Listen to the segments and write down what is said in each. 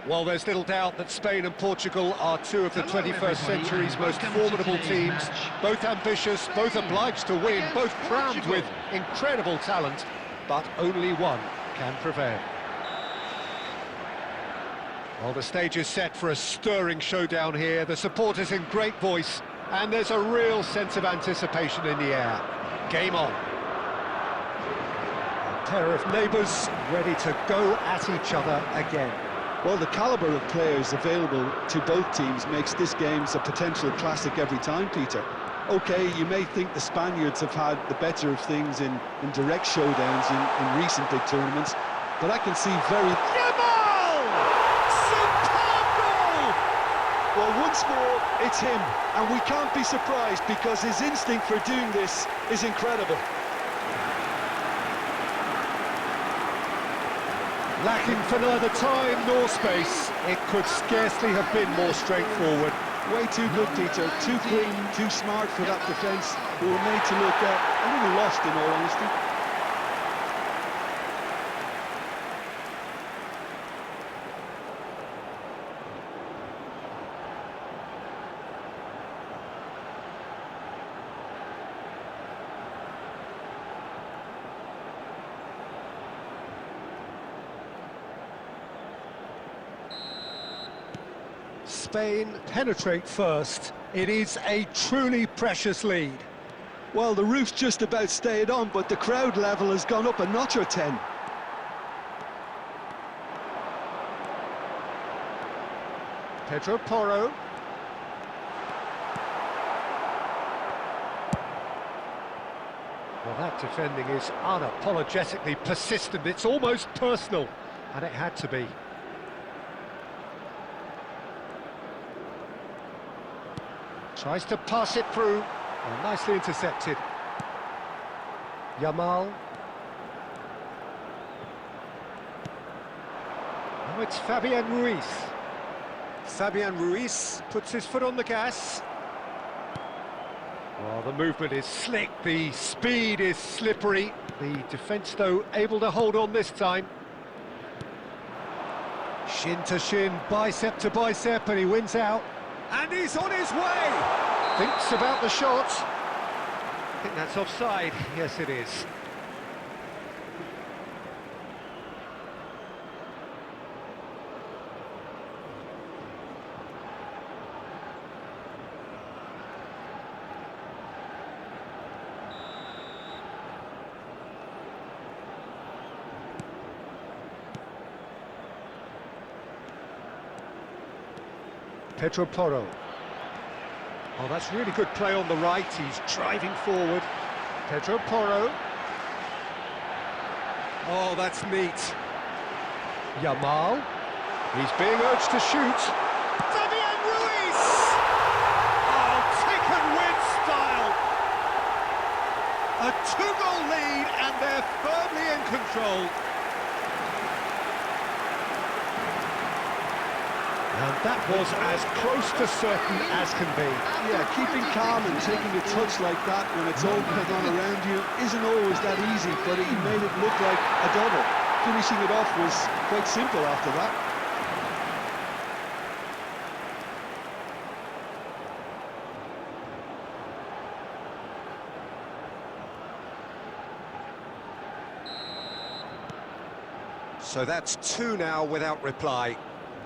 Well, there's little doubt that Spain and Portugal are two of the 21st century's most formidable teams. Both ambitious, both obliged to win, both crammed with incredible talent, but only one can prevail. Well, the stage is set for a stirring showdown here. The supporters in great voice, and there's a real sense of anticipation in the air. Game on. A pair of neighbours ready to go at each other again. Well, the calibre of players available to both teams makes this game a potential classic every time, Peter. OK, you may think the Spaniards have had the better of things in direct showdowns in recent big tournaments, but I can see very... Yamal! Superb goal! Well, once more, it's him, and we can't be surprised because his instinct for doing this is incredible. Lacking for neither time nor space, it could scarcely have been more straightforward. Way too good, Peter. Too quick, too smart for that defence, who were made to look a little lost, in all honesty. Spain penetrate first. It is a truly precious lead. Well, the roof's just about stayed on, but the crowd level has gone up a notch or 10. Pedro Porro. Well, that defending is unapologetically persistent. It's almost personal, and it had to be. Tries to pass it through, and nicely intercepted. Yamal. Now it's Fabian Ruiz. Fabian Ruiz puts his foot on the gas. Well, the movement is slick, the speed is slippery. The defence, though, able to hold on this time. Shin to shin, bicep to bicep, and he wins out. And he's on his way! Thinks about the shot. I think that's offside. Yes, it is. Pedro Porro. Oh, that's really good play on the right. He's driving forward. Pedro Porro. Oh, that's neat. Yamal. He's being urged to shoot. Fabian Ruiz! Oh, taken with style. A two-goal lead, and they're firmly in control. And that was as close to certain as can be. Yeah, keeping calm and taking a touch like that when it's all going on around you isn't always that easy, but he made it look like a double. Finishing it off was quite simple after that. So that's two now without reply.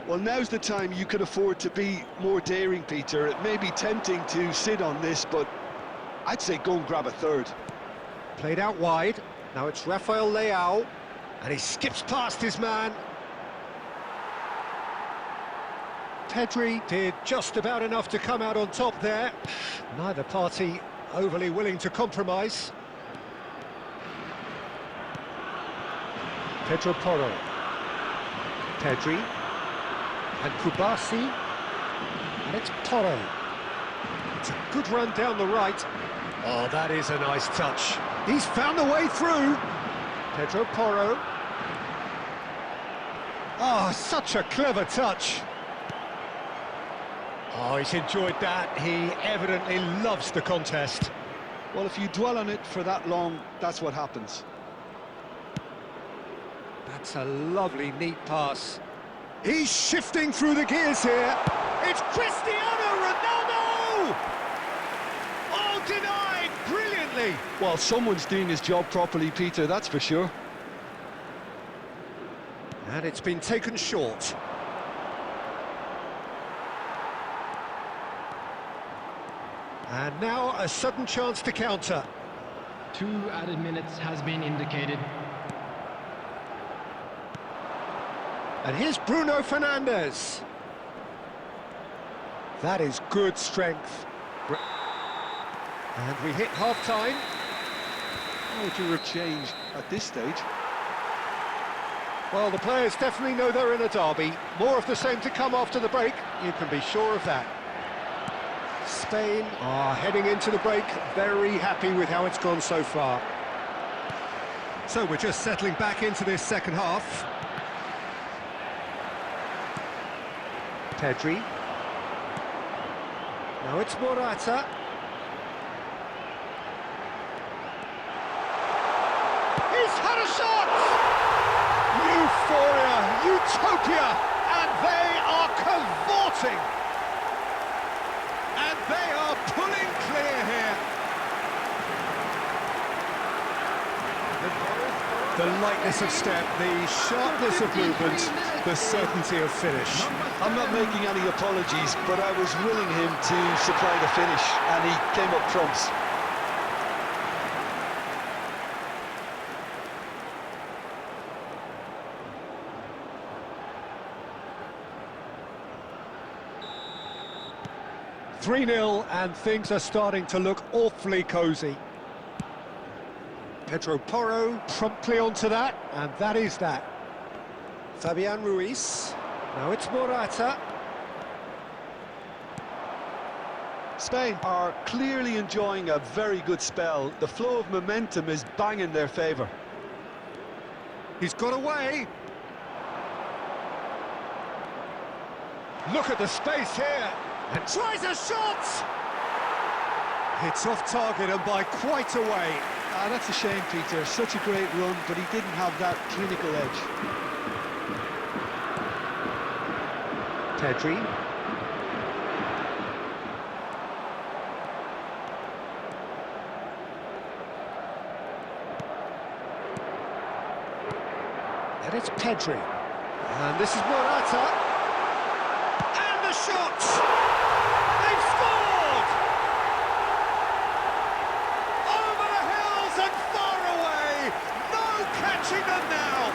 Well, now's the time you can afford to be more daring, Peter. It may be tempting to sit on this, but I'd say go and grab a third. Played out wide. Now it's Rafael Leao, and he skips past his man. Pedri did just about enough to come out on top there. Neither party overly willing to compromise. Pedro Porro. Pedri. And Kubasi, and it's Porro. It's a good run down the right. Oh, that is a nice touch. He's found the way through. Pedro Porro. Oh, such a clever touch. Oh, he's enjoyed that. He evidently loves the contest. Well, if you dwell on it for that long, that's what happens. That's a lovely, neat pass. He's shifting through the gears here. It's Cristiano Ronaldo! Oh, denied brilliantly. Well, someone's doing his job properly, Peter, that's for sure. And it's been taken short. And now a sudden chance to counter. 2 added minutes has been indicated. And here's Bruno Fernandes. That is good strength. And we hit half-time. How would you have changed at this stage? Well, the players definitely know they're in a derby. More of the same to come after the break, you can be sure of that. Spain are heading into the break, very happy with how it's gone so far. So we're just settling back into this second half. Pedri. Now it's Morata. He's had a shot! Euphoria, utopia, and they are cavorting. And they are pulling clear here. The lightness of step, the sharpness of movement, the certainty of finish. I'm not making any apologies, but I was willing him to supply the finish, and he came up trumps. "3-0, and things are starting to look awfully cosy. Pedro Porro promptly onto that, and that is that. Fabian Ruiz. Now it's Morata. Spain are clearly enjoying a very good spell. The flow of momentum is bang in their favour. He's got away. Look at the space here. And tries a shot! It's off target and by quite a way. Ah, that's a shame, Peter. Such a great run, but he didn't have that clinical edge. Pedri. And it's Pedri. And this is Morata. And the shot! They've scored! Over the hills and far away! No catching them now!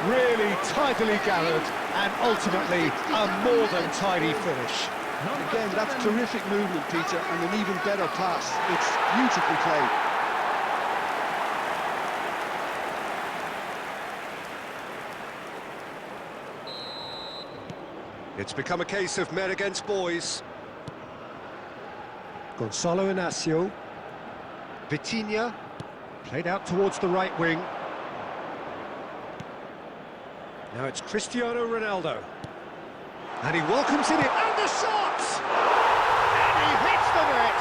Really tidily gathered, and ultimately a more than tidy finish. Again, that's terrific movement, Peter, and an even better pass. It's beautifully played. It's become a case of men against boys. Gonzalo Inacio. Vitinha. Played out towards the right wing. Now it's Cristiano Ronaldo. And he welcomes it in. And the shot! And he hits the net!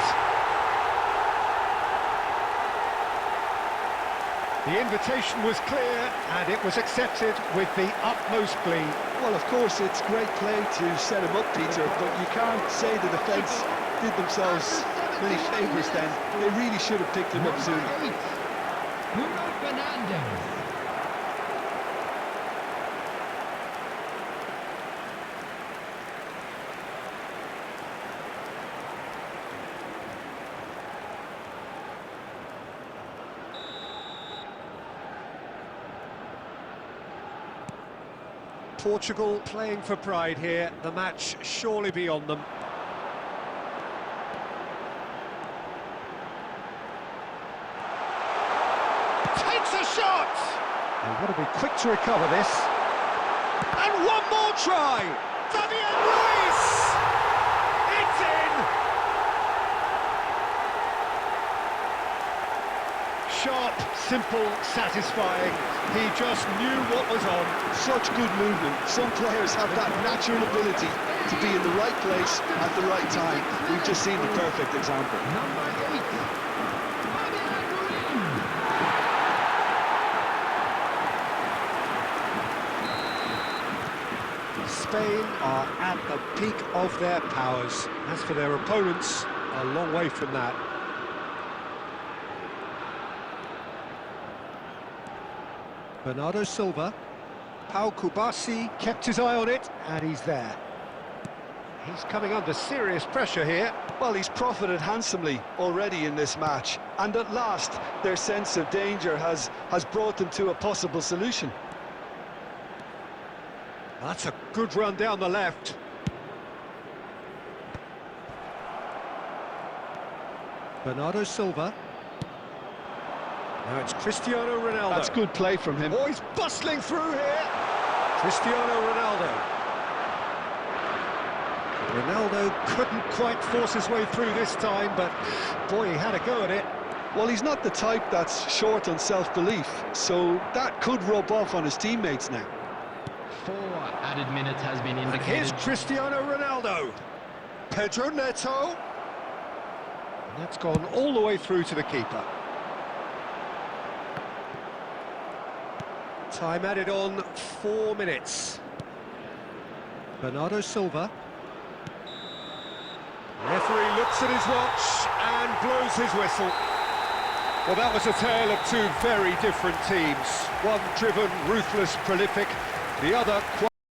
The invitation was clear, and it was accepted with the utmost glee. Well, of course, it's great play to set him up, Peter, but you can't say the defence did themselves many favours then. They really should have picked him up sooner. Bruno Fernandes. Portugal playing for pride here, the match surely beyond them. Takes a shot! They've got to be quick to recover this. And one more try! Fabian Ruiz! It's in! Sharp, simple, satisfying. He just knew what was on. Such good movement. Some players have that natural ability to be in the right place at the right time. We've just seen the perfect example. Number 8, Fabian Ruiz. Spain are at the peak of their powers. As for their opponents, a long way from that. Bernardo Silva. Pau Kubasi kept his eye on it, and he's there. He's coming under serious pressure here. Well, he's profited handsomely already in this match, and at last their sense of danger has brought them to a possible solution. That's a good run down the left. Bernardo Silva. Now it's Cristiano Ronaldo. That's good play from him. Oh, he's bustling through here. Cristiano Ronaldo. Ronaldo couldn't quite force his way through this time, but boy, he had a go at it. Well, he's not the type that's short on self-belief, so that could rub off on his teammates now. 4 added minutes has been And indicated. here's Cristiano Ronaldo. Pedro Neto. And that's gone all the way through to the keeper. Time added on 4 minutes. Bernardo Silva. Referee looks at his watch and blows his whistle. Well, that was a tale of two very different teams. One driven, ruthless, prolific. The other quite